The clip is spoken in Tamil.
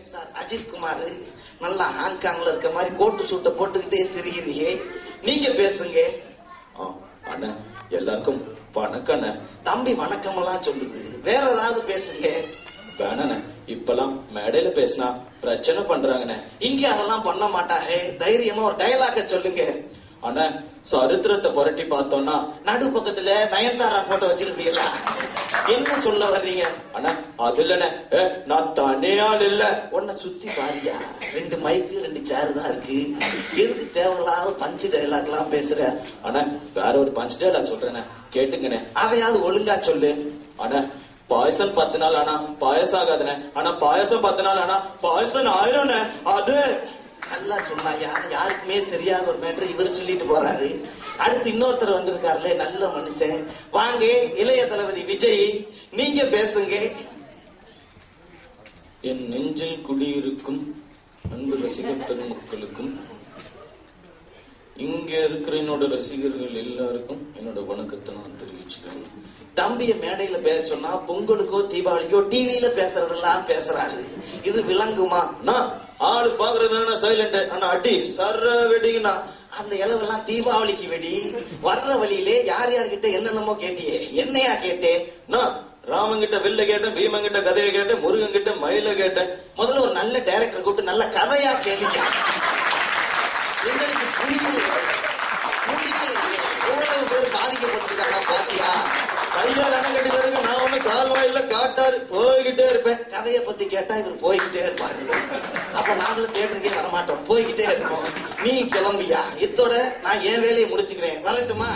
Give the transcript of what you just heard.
கிரிக்கெட் ஸ்டார் அஜித் குமார் நல்லா ஹாங்காங்ல இருக்க மாதிரி கோட்டு சூட்டை போட்டுக்கிட்டே சிரிக்கிறீங்க. நீங்க பேசுங்க. அண்ணா எல்லாருக்கும் வணக்கம். தம்பி வணக்கம் எல்லாம் சொல்லுது, வேற ஏதாவது பேசுங்க. வேணாண்ணே, இப்பெல்லாம் மேடையில பேசினா பிரச்சனை பண்றாங்கண்ணே. இங்க அதெல்லாம் பண்ண மாட்டாங்க. தைரியமா ஒரு டயலாக சொல்லுங்க. அண்ணா சரித்திரத்தை புரட்டி பார்த்தோம்னா நடு பக்கத்துல நயன்தாரா போட்டோ வச்சிருப்பீங்களா? என்ன சொல்ல வர்றீங்க? அண்ணா அது இல்லண்ணே, நான் தனியால் இல்ல. உன்னை சுத்தி பாரியா, 2 மைக்கு 2 சேர் தான் இருக்கு. எதுக்கு தேவையில்லாத பஞ்சு டைலாக் எல்லாம் பேசுற? அண்ணா வேற ஒரு பஞ்ச் டைலாக் சொல்றேண்ணே, கேட்டுங்கண்ணே. அதையாவது ஒழுங்கா சொல்லு. அண்ணா பாயசம் 10 நாள் ஆனா பாயசம் ஆகாதுண்ணே. ஆனா பாயசம் 10 நாள் ஆனா பாயசம் ஆயிரம்ண்ணே. அது நல்லா சொன்னாயா, யாருக்குமே தெரியாத ஒரு மேட்டர் இவர் சொல்லிட்டு போறாரு. அடுத்து இன்னொருத்தர் வந்திருக்காருல, நல்ல மனுஷன். வாங்க இளைய தளபதி விஜய், நீங்க பேசுங்க. என் நெஞ்சில் குடியிருக்கும் அன்பு ரசிகர் பெருமக்களுக்கும் இங்க இருக்கிற என்னோட ரசிகர்கள் எல்லாருக்கும் என்னோட வணக்கத்தை நான் தெரிவிச்சுக்கிறேன். தம்பிய மேடையில பேச சொன்னா பொங்கலுக்கோ தீபாவளிக்கோ டிவியில பேசுறதெல்லாம் பேசுறாரு. இது விளங்குமா? ஆளு பாக்குறதுனா சைலண்ட். ஆனா அடி சர்ற வெடிங்கண்ணா. அந்த இளவெல்லாம் தீபாவளிக்கு வெடி. வர்ற வழியிலே யார் யார்கிட்ட என்னென்னமோ கேட்டியே, என்னையா கேட்டே? ராமன் கிட்ட வில்ல கேட்டேன், பீமன் கிட்ட கதையை கேட்டேன், முருகன் கிட்ட மயில கேட்டேன். முதல்ல ஒரு நல்ல டைரக்டர் கூப்பிட்டு நல்ல கதையா கேளுங்க. எங்களுக்கு புரியல, எவ்வளவு பேர் பாதிக்கப்பட்டிருக்காங்க பாத்தியா? கையால் அணை கட்டி தருங்க, நான் ஒண்ணு கால் வாயில காட்டாரு போய்கிட்டே இருப்பேன். கதையை பத்தி கேட்டா இவர் போய்கிட்டே இருப்பாரு. அப்ப நாங்களும் தியேட்டருக்கே வரமாட்டோம், போய்கிட்டே இருப்போம். நீ கிளம்பியா? இத்தோட நான் என் வேலையை முடிச்சுக்கிறேன், வரட்டுமா?